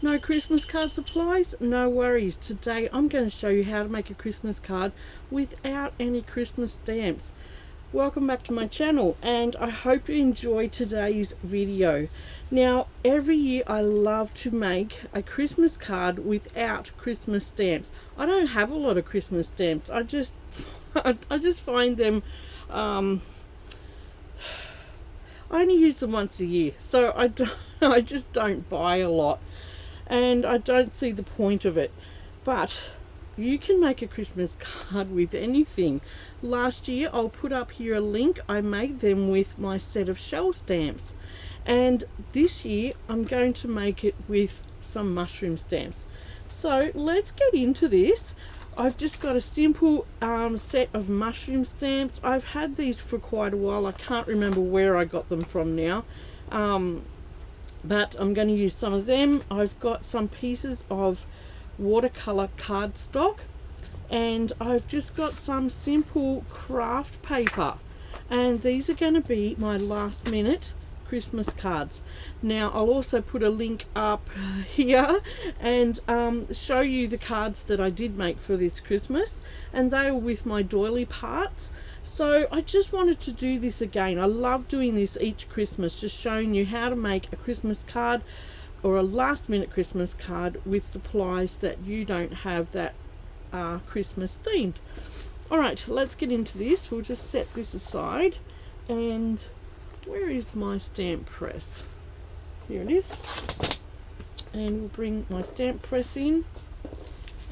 No Christmas card supplies? No worries. Today I'm going to show you how to make a Christmas card without any Christmas stamps. Welcome back to my channel, and I hope you enjoy today's video. Now, every year I love to make a Christmas card without Christmas stamps. I don't have a lot of Christmas stamps. I just find them I only use them once a year, so I just don't buy a lot, and I don't see the point of it. But you can make a Christmas card with anything. Last year, I'll put up here a link, I made them with my set of shell stamps. And this year, I'm going to make it with some mushroom stamps. So let's get into this. I've just got a simple set of mushroom stamps. I've had these for quite a while. I can't remember where I got them from now. But I'm going to use some of them. I've got some pieces of watercolor cardstock, and I've just got some simple craft paper, and these are going to be my last minute Christmas cards. Now I'll also put a link up here and show you the cards that I did make for this Christmas, and they were with my doily parts. So I just wanted to do this again. I love doing this each Christmas, just showing you how to make a Christmas card or a last minute Christmas card with supplies that you don't have that are Christmas themed. Alright, let's get into this. We'll just set this aside, and where is my stamp press? Here it is. And we'll bring my stamp press in,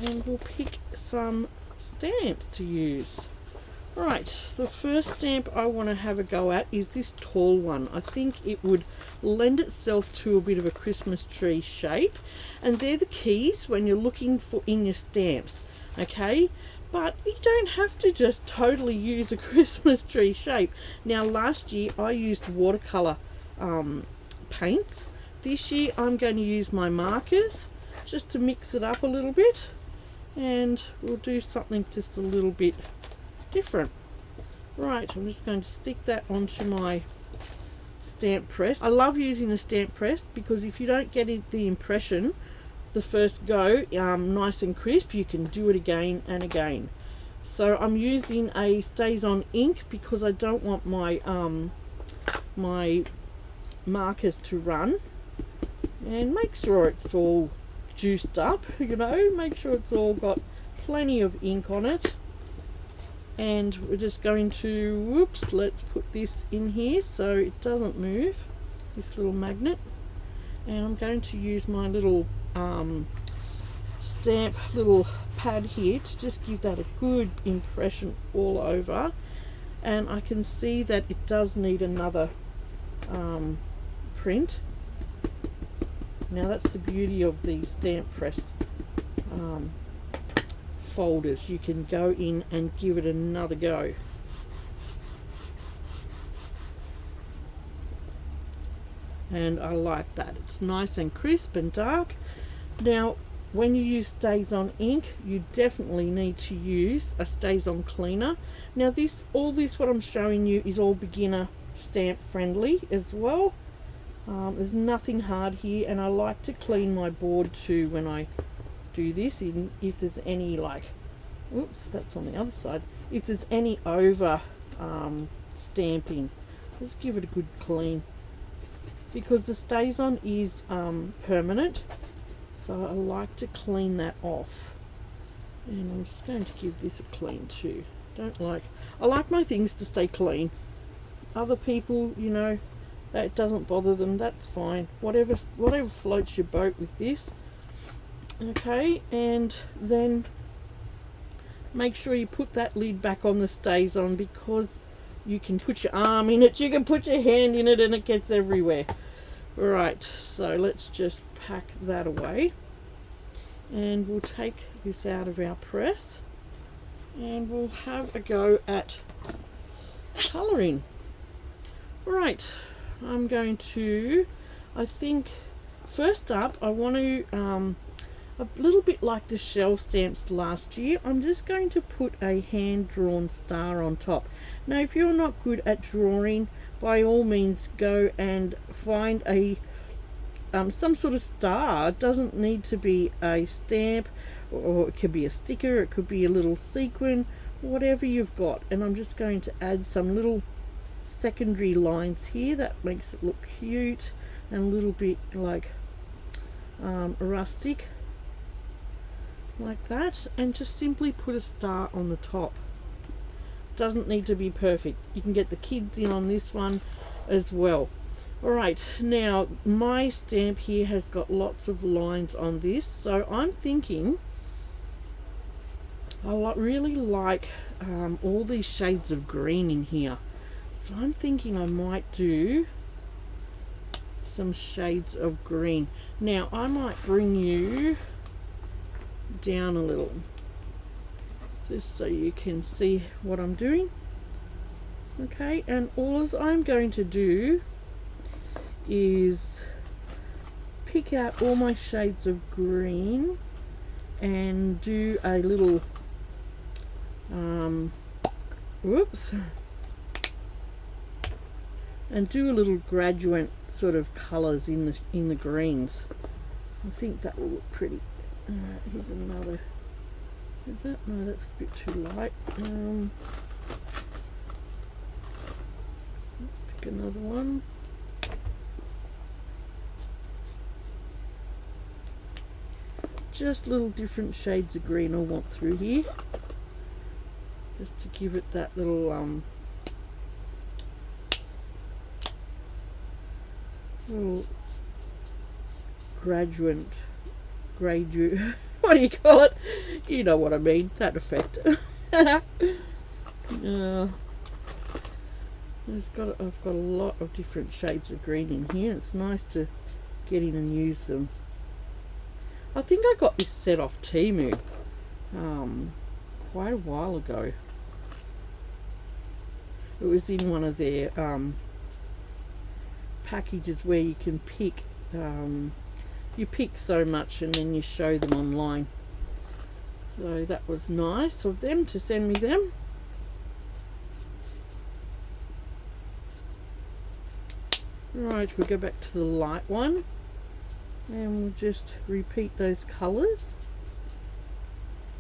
and we'll pick some stamps to use. Right, the first stamp I want to have a go at is this tall one. I think it would lend itself to a bit of a Christmas tree shape, and they're the keys when you're looking for in your stamps, okay? But you don't have to just totally use a Christmas tree shape. Now, last year I used watercolor paints. This year I'm going to use my markers just to mix it up a little bit, and we'll do something just a little bit different. Right, I'm just going to stick that onto my stamp press. I love using the stamp press because if you don't get the impression the first go nice and crisp, you can do it again and again. So I'm using a Stays On ink because I don't want my my markers to run, and make sure it's all juiced up, you know, make sure it's all got plenty of ink on it. And we're just going to, whoops, let's put this in here so it doesn't move, this little magnet. And I'm going to use my little stamp little pad here to just give that a good impression all over. And I can see that it does need another print. Now that's the beauty of the stamp press folders. You can go in and give it another go. And I like that. It's nice and crisp and dark. Now, when you use Stays On ink, you definitely need to use a Stays On cleaner. Now, all this what I'm showing you is all beginner stamp friendly as well. There's nothing hard here, and I like to clean my board too when I do this. If there's any, like, oops, that's on the other side, if there's any over stamping, just give it a good clean, because the Stays On is permanent, so I like to clean that off. And I'm just going to give this a clean too. I like my things to stay clean. Other people, you know, that doesn't bother them, that's fine. Whatever floats your boat with this. Okay, and then make sure you put that lid back on the Stays On, because you can put your arm in it, you can put your hand in it, and it gets everywhere. Right, so let's just pack that away, and we'll take this out of our press, and we'll have a go at colouring. Right, I'm going to, I think first up I want to a little bit like the shell stamps last year, I'm just going to put a hand-drawn star on top. Now, if you're not good at drawing, by all means go and find a some sort of star. It doesn't need to be a stamp, or it could be a sticker, it could be a little sequin, whatever you've got. And I'm just going to add some little secondary lines here that makes it look cute and a little bit like rustic, like that, and just simply put a star on the top. Doesn't need to be perfect. You can get the kids in on this one as well. Alright, now my stamp here has got lots of lines on this, so I'm thinking I really like all these shades of green in here. So I'm thinking I might do some shades of green. Now I might bring you down a little, just so you can see what I'm doing. Okay, and all I'm going to do is pick out all my shades of green and do a little whoops, and do a little gradient sort of colours in the greens. I think that will look pretty. Here's another. Is that? No, that's a bit too light. Let's pick another one. Just little different shades of green I want through here, just to give it that little little gradient, what do you call it? You know what I mean, that effect. I've got a lot of different shades of green in here. It's nice to get in and use them. I think I got this set off Temu quite a while ago. It was in one of their packages where you can pick, you pick so much and then you show them online. So that was nice of them to send me them. Right, we'll go back to the light one. And we'll just repeat those colours,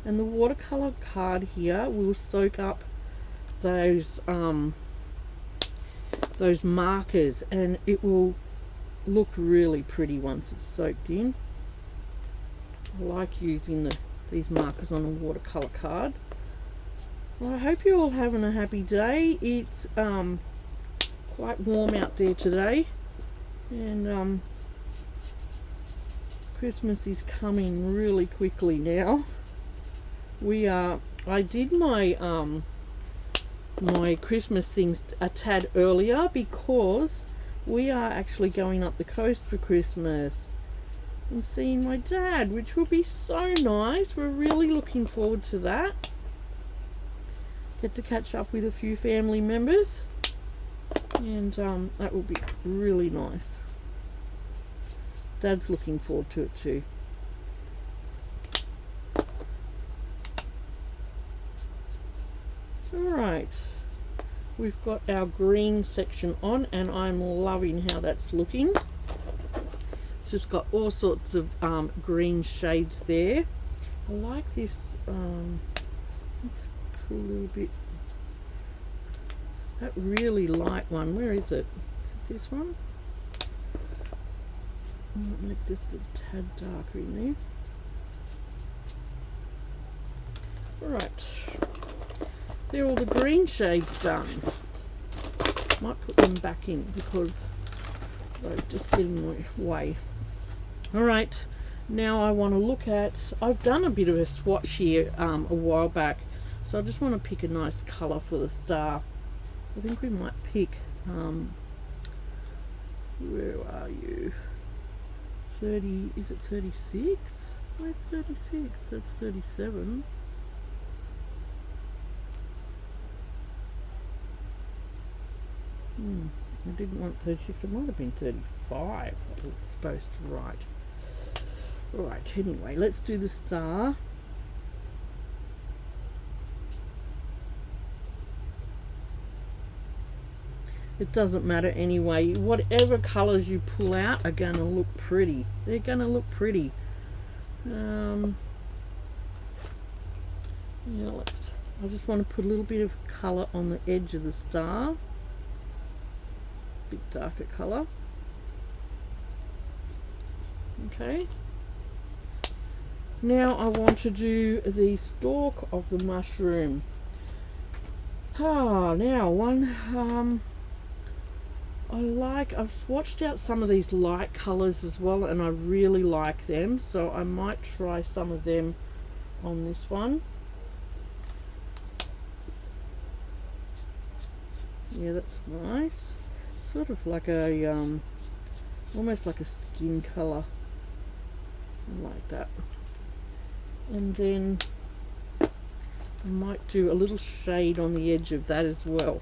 and the watercolour card here will soak up those markers, and it will look really pretty once it's soaked in. I like using these markers on a watercolour card. Well, I hope you're all having a happy day. It's quite warm out there today, and Christmas is coming really quickly now. I did my my Christmas things a tad earlier because we are actually going up the coast for Christmas and seeing my dad, which will be so nice. We're really looking forward to that. Get to catch up with a few family members, and that will be really nice. Dad's looking forward to it too. Alright, we've got our green section on, and I'm loving how that's looking. It's just got all sorts of green shades there. I like this. Let's put a little bit. That really light one. Where is it? Is it this one? I'll make just a tad darker in there. Alright, they're all the green shades done. Might put them back in because they're just getting in my way. Alright, now I want to look at, I've done a bit of a swatch here a while back, so I just want to pick a nice colour for the star. I think we might pick, where are you? 30, is it 36? Where's 36? That's 37. I didn't want 36, it might have been 35 I was supposed to write. Alright, anyway, let's do the star. it doesn't matter anyway. Whatever colors you pull out are going to look pretty. They're going to look pretty. Yeah, I just want to put a little bit of color on the edge of the star. Bit darker color. Okay. Now I want to do the stalk of the mushroom. Now one I've swatched out some of these light colors as well, and I really like them, so I might try some of them on this one. Yeah, that's nice. Sort of like a almost like a skin color. I like that. And then I might do a little shade on the edge of that as well.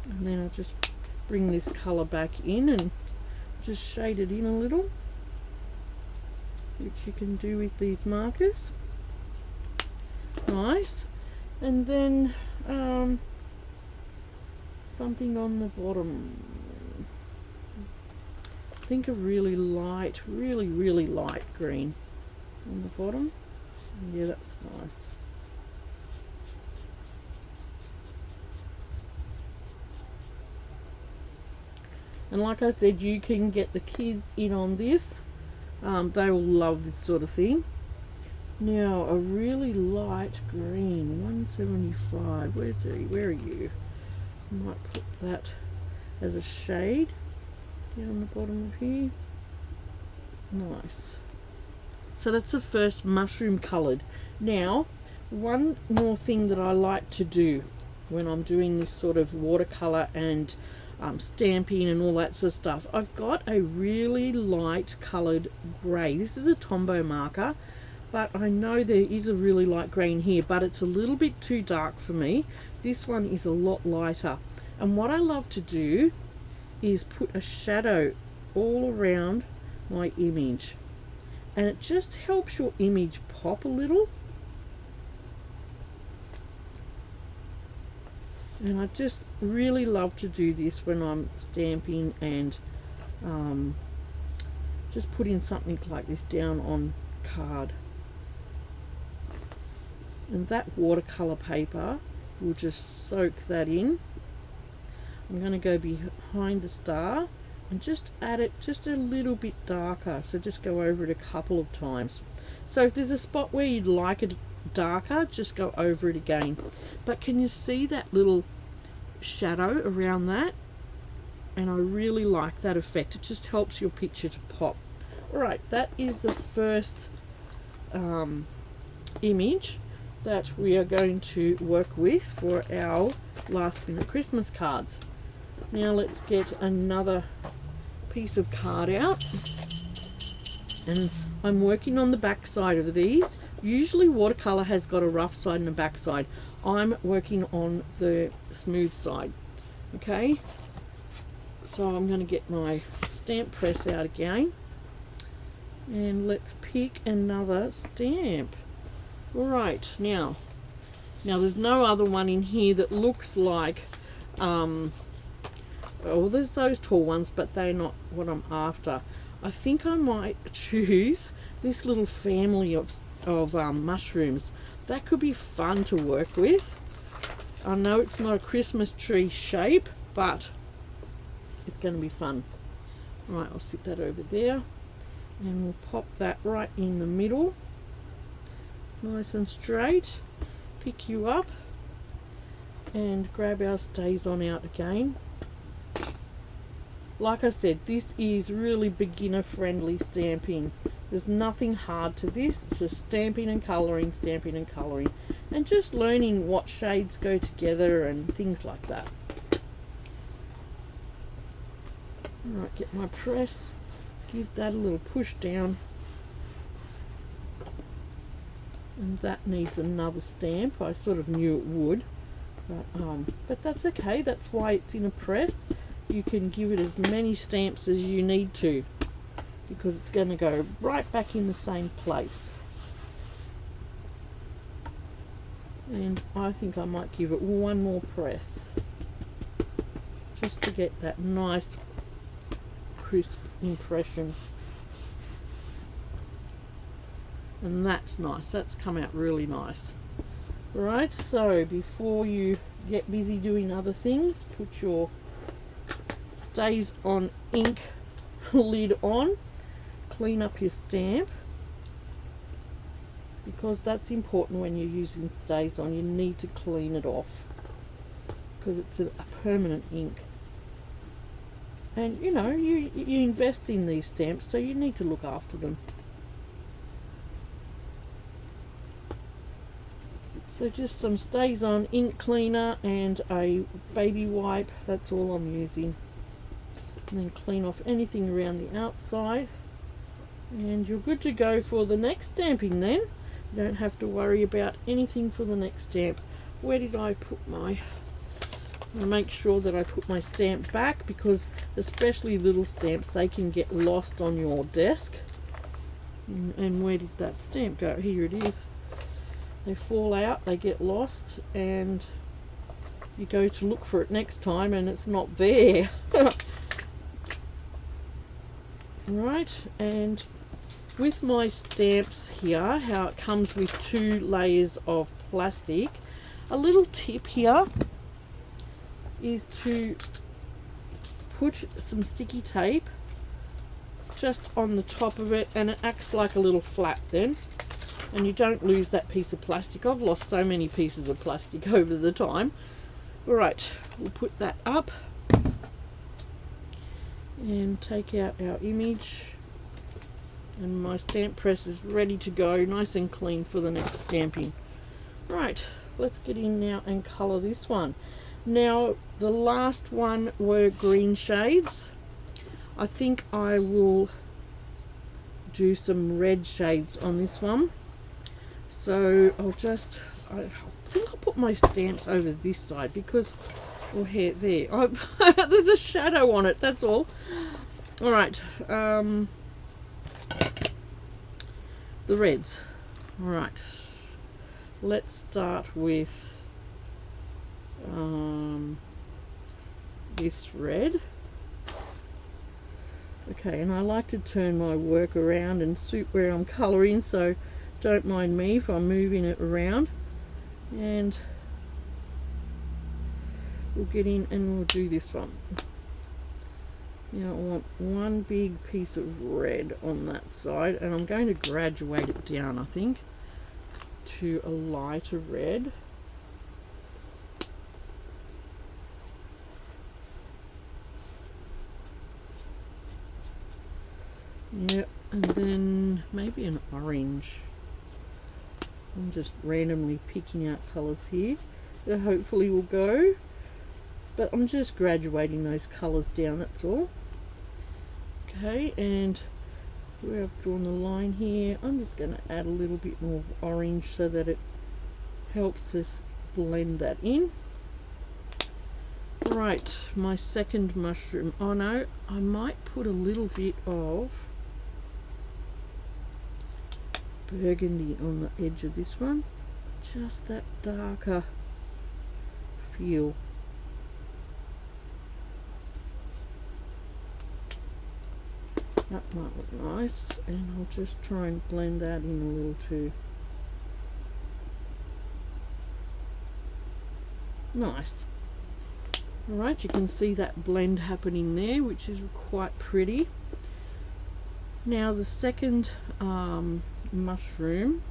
And then I'll just bring this colour back in and just shade it in a little, which you can do with these markers. Nice. And then something on the bottom. I think a really light, really light green on the bottom. Yeah, that's nice. And like I said, you can get the kids in on this. They will love this sort of thing. Now, a really light green, 175. Where are you? I might put that as a shade down the bottom of here. Nice. So that's the first mushroom coloured. Now, one more thing that I like to do when I'm doing this sort of watercolour and stamping and all that sort of stuff, I've got a really light coloured grey. This is a Tombow marker, but I know there is a really light green here, but it's a little bit too dark for me. This one is a lot lighter, and what I love to do is put a shadow all around my image, and it just helps your image pop a little. And I just really love to do this when I'm stamping and just putting something like this down on card. And that watercolor paper will just soak that in. I'm going to go behind the star and just add it just a little bit darker. So just go over it a couple of times. So if there's a spot where you'd like it darker, just go over it again. But can you see that little shadow around that? And I really like that effect. It just helps your picture to pop. Alright, that is the first image that we are going to work with for our last minute Christmas cards. Now let's get another piece of card out, and I'm working on the back side of these. Usually watercolor has got a rough side and a back side. I'm working on the smooth side. Okay, so I'm going to get my stamp press out again, and let's pick another stamp. Alright, now there's no other one in here that looks like oh, there's those tall ones, but they're not what I'm after. I think I might choose this little family of mushrooms. That could be fun to work with. I know it's not a Christmas tree shape, but it's going to be fun. Right, I'll sit that over there, and we'll pop that right in the middle, nice and straight. Pick you up and grab our stays on out again. Like I said, this is really beginner friendly stamping. There's nothing hard to this. It's just stamping and colouring, and just learning what shades go together and things like that. Alright, get my press, give that a little push down, and that needs another stamp. I sort of knew it would, but that's okay. That's why it's in a press. You can give it as many stamps as you need to, because it's going to go right back in the same place. And I think I might give it one more press just to get that nice crisp impression. And that's nice, that's come out really nice. Right, so before you get busy doing other things, put your Stays on ink lid on, clean up your stamp, because that's important when you're using Stays on. You need to clean it off because it's a permanent ink. And you know, you invest in these stamps, so you need to look after them. So just some Stays on ink cleaner and a baby wipe, that's all I'm using. And then clean off anything around the outside. And you're good to go for the next stamping then. You don't have to worry about anything for the next stamp. Where did I put my... I make sure that I put my stamp back, because especially little stamps, they can get lost on your desk. And where did that stamp go? Here it is. They fall out, they get lost, and you go to look for it next time and it's not there. Right, and with my stamps here, how it comes with 2 layers of plastic, a little tip here is to put some sticky tape just on the top of it, and it acts like a little flap then, and you don't lose that piece of plastic. I've lost so many pieces of plastic over the time. Alright, we'll put that up and take out our image, and my stamp press is ready to go, nice and clean for the next stamping. Right, let's get in now and colour this one. Now the last one were green shades. I think I will do some red shades on this one. So I think I'll put my stamps over this side, because, or here, there. There's a shadow on it, that's all. Alright, the reds. Alright, let's start with this red. Okay, and I like to turn my work around and suit where I'm colouring, so don't mind me if I'm moving it around. And we'll get in and we'll do this one. Now I want one big piece of red on that side, and I'm going to graduate it down, I think, to a lighter red. Yep, and then maybe an orange. I'm just randomly picking out colours here that hopefully will go, but I'm just graduating those colours down, that's all. Okay, and where I've drawn the line here, I'm just going to add a little bit more orange so that it helps us blend that in. Right, my second mushroom. Oh no, I might put a little bit of burgundy on the edge of this one, just that darker feel. That might look nice, and I'll just try and blend that in a little too. Nice. Alright, you can see that blend happening there, which is quite pretty. Now the second mushroom,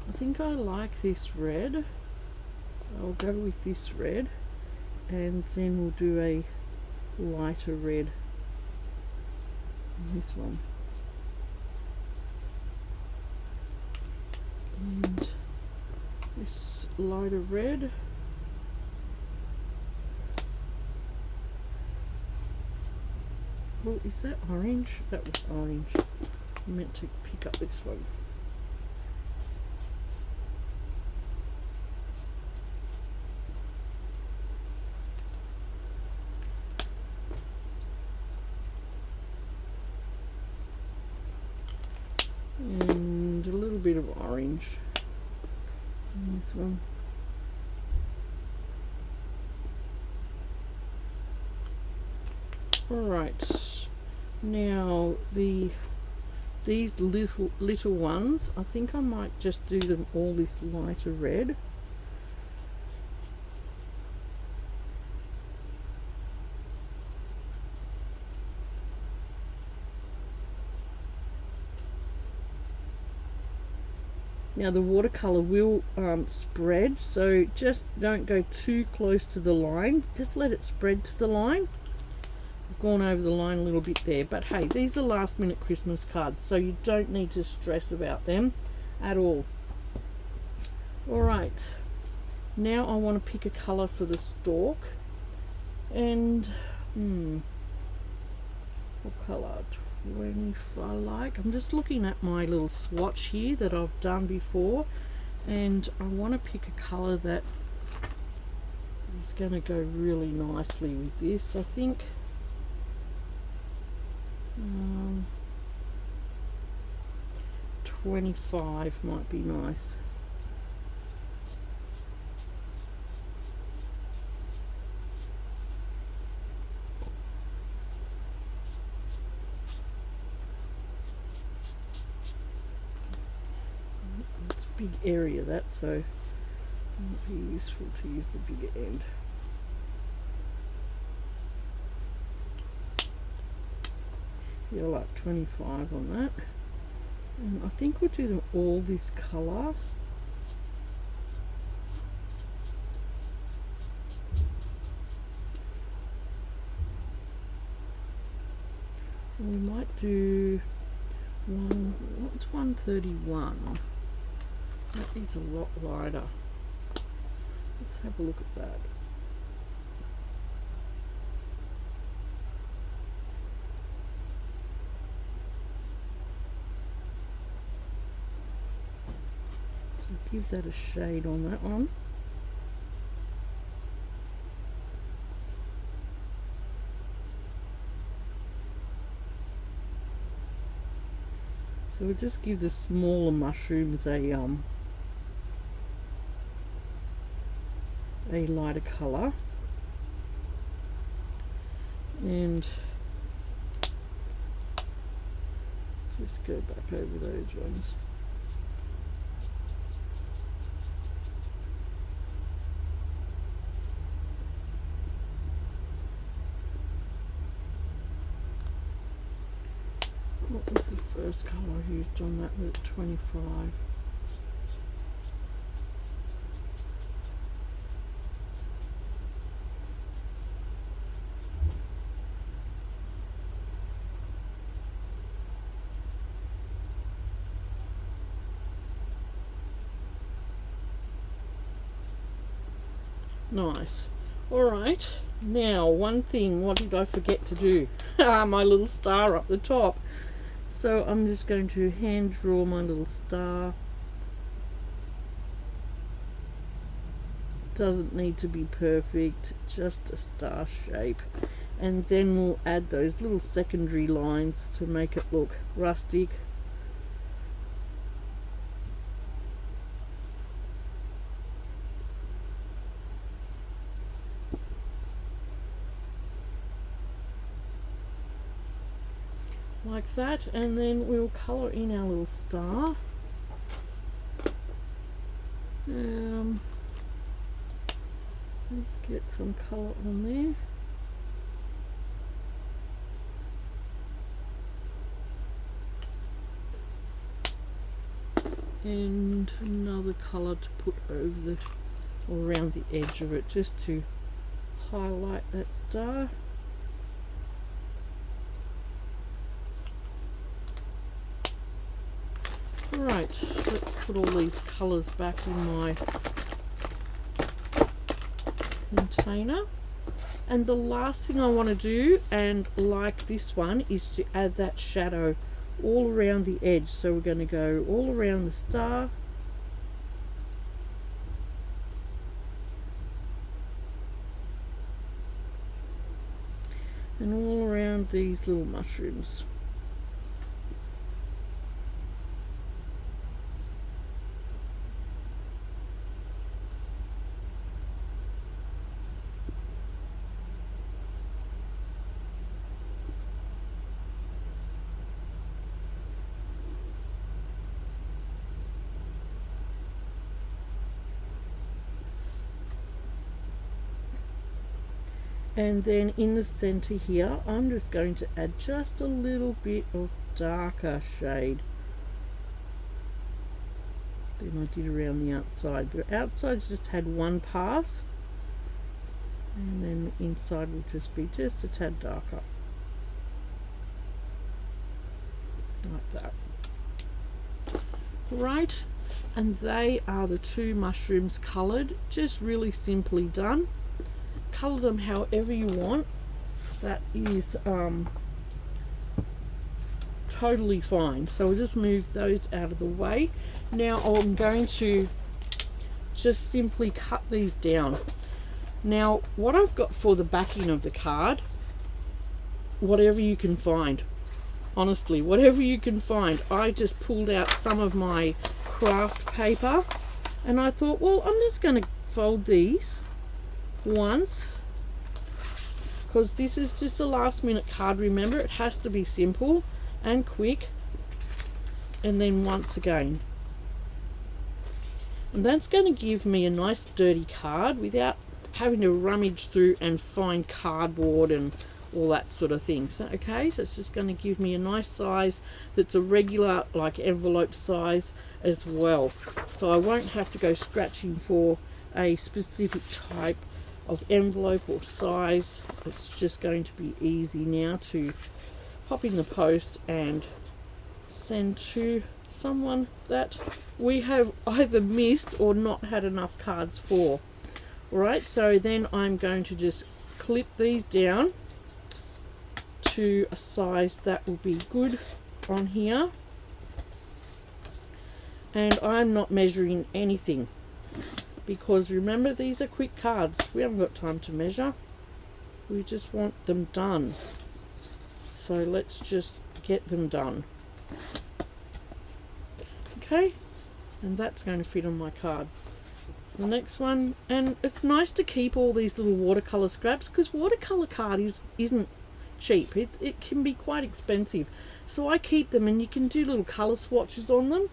I think I like this red. I'll go with this red, and then we'll do a lighter red on this one. And this lighter red. Oh, is that orange? That was orange. I meant to pick up this one. And a little bit of orange. This one. Alright, now these little ones, I think I might just do them all this lighter red. Now the watercolour will spread, so just don't go too close to the line, just let it spread to the line. I've gone over the line a little bit there, but hey, these are last minute Christmas cards, so you don't need to stress about them at all. Alright, now I want to pick a colour for the stalk, and what colour? 20 I like. I'm just looking at my little swatch here that I've done before, and I want to pick a colour that is going to go really nicely with this. I think 25 might be nice. Big area that, so it might be useful to use the bigger end. Yeah, I like 25 on that, and I think we'll do them all this colour. And we might do what's 131. That is a lot lighter. Let's have a look at that. So give that a shade on that one. So we'll just give the smaller mushrooms a lighter colour, and just go back over those ones. What was the first colour I used on that? Was 25. Nice. Alright, now one thing, what did I forget to do? My little star up the top. So I'm just going to hand draw my little star. Doesn't need to be perfect, just a star shape. And then we'll add those little secondary lines to make it look rustic. Like that, and then we'll colour in our little star. Let's get some colour on there. And another colour to put over the, or around the edge of it, just to highlight that star. Right, let's put all these colours back in my container. And the last thing I want to do, and like this one, is to add that shadow all around the edge. So we're going to go all around the star. And all around these little mushrooms. And then in the center here, I'm just going to add just a little bit of darker shade than I did around the outside. The outside's just had one pass, and then the inside will just be just a tad darker, like that. Right, and they are the two mushrooms coloured, just really simply done. Colour them however you want, that is totally fine. So we'll just move those out of the way. Now I'm going to just simply cut these down. Now what I've got for the backing of the card, whatever you can find, honestly, whatever you can find. I just pulled out some of my craft paper and I thought, well, I'm just going to fold these once, because this is just a last minute card. Remember, it has to be simple and quick, and then once again. And that's going to give me a nice sturdy card without having to rummage through and find cardboard and all that sort of thing. So okay, so it's just going to give me a nice size that's a regular, like, envelope size as well, so I won't have to go scratching for a specific type of envelope or size. It's just going to be easy now to pop in the post and send to someone that we have either missed or not had enough cards for. Alright, so then I'm going to just clip these down to a size that will be good on here, and I'm not measuring anything, because remember, these are quick cards. We haven't got time to measure, we just want them done. So let's just get them done. Okay, and that's going to fit on my card. The next one, and it's nice to keep all these little watercolor scraps, because watercolor card isn't cheap. It can be quite expensive, so I keep them, and you can do little color swatches on them.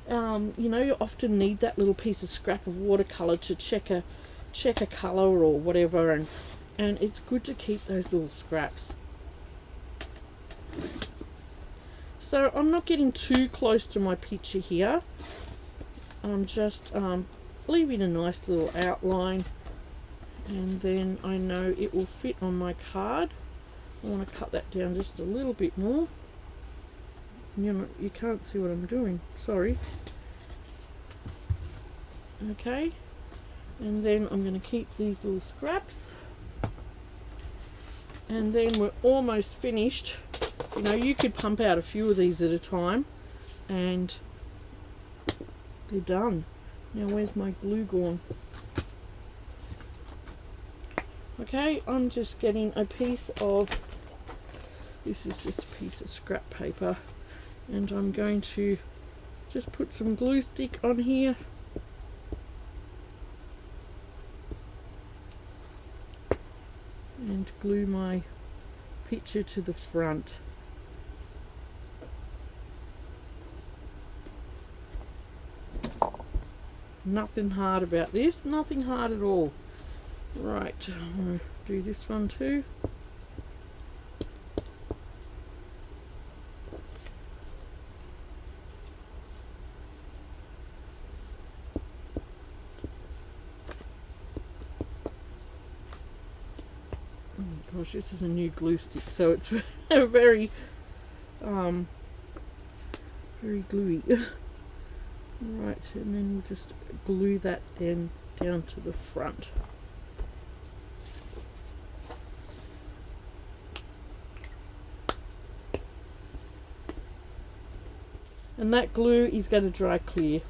You know, you often need that little piece of scrap of watercolor to check a color or whatever, and it's good to keep those little scraps. So I'm not getting too close to my picture here. I'm just leaving a nice little outline, and then I know it will fit on my card. I want to cut that down just a little bit more. You can't see what I'm doing, sorry. Okay, and then I'm going to keep these little scraps, and then we're almost finished. You know, you could pump out a few of these at a time and they're done. Now where's my glue gone? Okay, I'm just getting a piece of, this is just a piece of scrap paper, and I'm going to just put some glue stick on here. And glue my picture to the front. Nothing hard about this, nothing hard at all. Right, I'm going to do this one too. Oh gosh, this is a new glue stick, so it's very very gluey. Right, and then we'll just glue that then down to the front. And that glue is going to dry clear,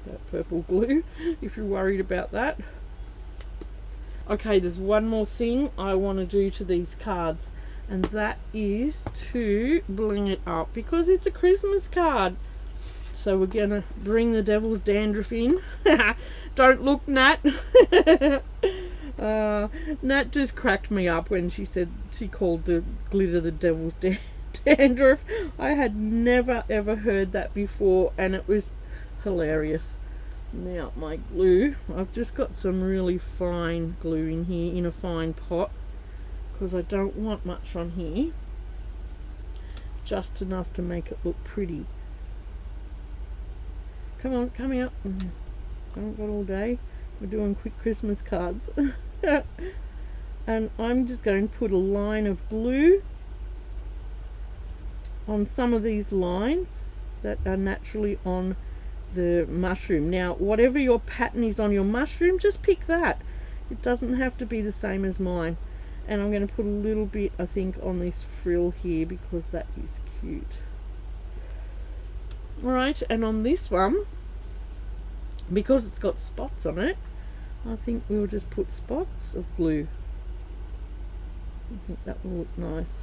that purple glue, if you're worried about that. Okay, there's one more thing I want to do to these cards, and that is to bling it up, because it's a Christmas card. So we're going to bring the devil's dandruff in. Don't look, Nat. Nat just cracked me up when she said she called the glitter the devil's dandruff. I had never ever heard that before, and it was hilarious. Now my glue, I've just got some really fine glue in here in a fine pot, because I don't want much on here, just enough to make it look pretty. Come on, come out. I haven't got all day. We're doing quick Christmas cards. And I'm just going to put a line of glue on some of these lines that are naturally on the mushroom. Now, whatever your pattern is on your mushroom, just pick that. It doesn't have to be the same as mine. And I'm going to put a little bit, I think, on this frill here because that is cute. Alright, and on this one, because it's got spots on it, I think we'll just put spots of glue. I think that will look nice.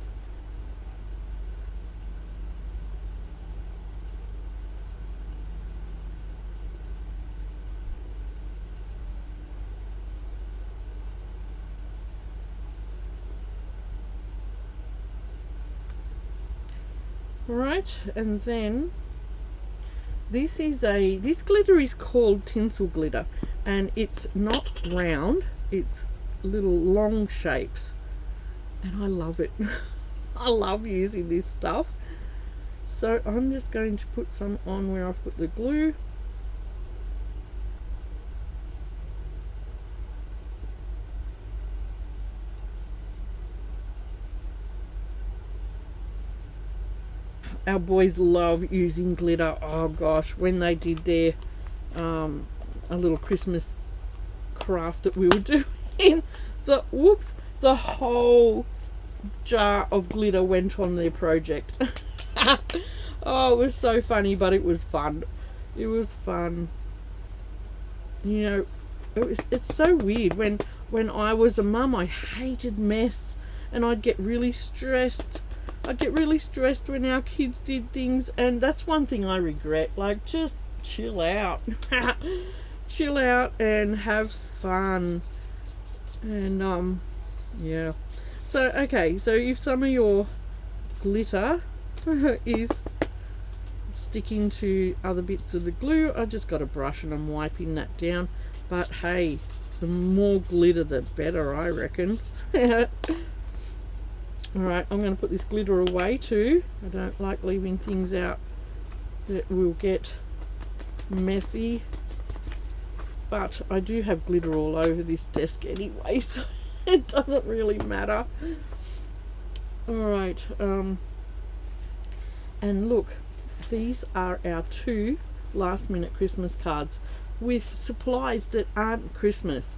Right, and then this glitter is called tinsel glitter, and it's not round, it's little long shapes, and I love it. I love using this stuff. So I'm just going to put some on where I've put the glue. Our boys love using glitter. Oh gosh, when they did their a little Christmas craft that we were doing, the whole jar of glitter went on their project. Oh, it was so funny, but it was fun. It was fun. You know, it's so weird. When I was a mum, I hated mess, and I'd get really stressed. I'd get really stressed when our kids did things, and that's one thing I regret. Like, just chill out. Chill out and have fun. And yeah. So okay, so if some of your glitter is sticking to other bits of the glue, I just got a brush and I'm wiping that down. But hey, the more glitter the better, I reckon. Alright, I'm going to put this glitter away too. I don't like leaving things out that will get messy. But I do have glitter all over this desk anyway, so it doesn't really matter. Alright, and look, these are our 2 last minute Christmas cards with supplies that aren't Christmas.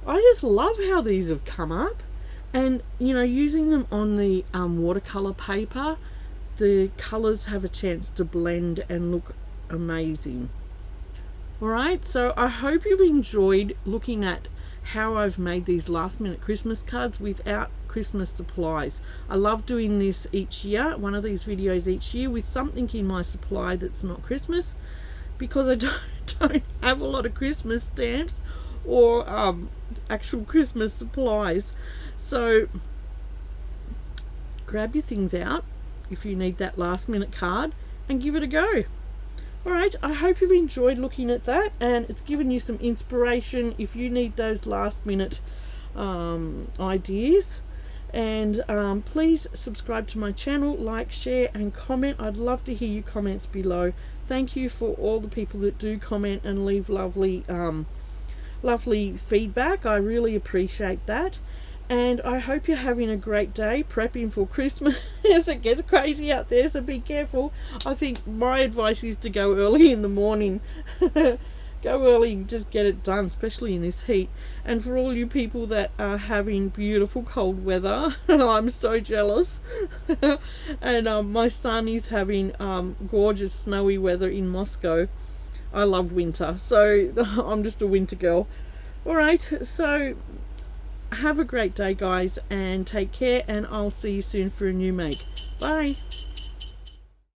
I just love how these have come up. And, you know, using them on the watercolor paper, the colors have a chance to blend and look amazing. Alright, so I hope you've enjoyed looking at how I've made these last minute Christmas cards without Christmas supplies. I love doing this each year, one of these videos each year, with something in my supply that's not Christmas, because I don't have a lot of Christmas stamps or actual Christmas supplies. So grab your things out if you need that last minute card and give it a go. Alright, I hope you've enjoyed looking at that, and it's given you some inspiration if you need those last minute ideas. And please subscribe to my channel, like, share and comment. I'd love to hear your comments below. Thank you for all the people that do comment and leave lovely feedback. I really appreciate that. And I hope you're having a great day prepping for Christmas. It gets crazy out there, so be careful. I think my advice is to go early in the morning. Go early and just get it done, especially in this heat. And for all you people that are having beautiful cold weather, I'm so jealous. And my son is having gorgeous snowy weather in Moscow. I love winter, so I'm just a winter girl. Alright, so have a great day, guys, and take care, and I'll see you soon for a new make. Bye.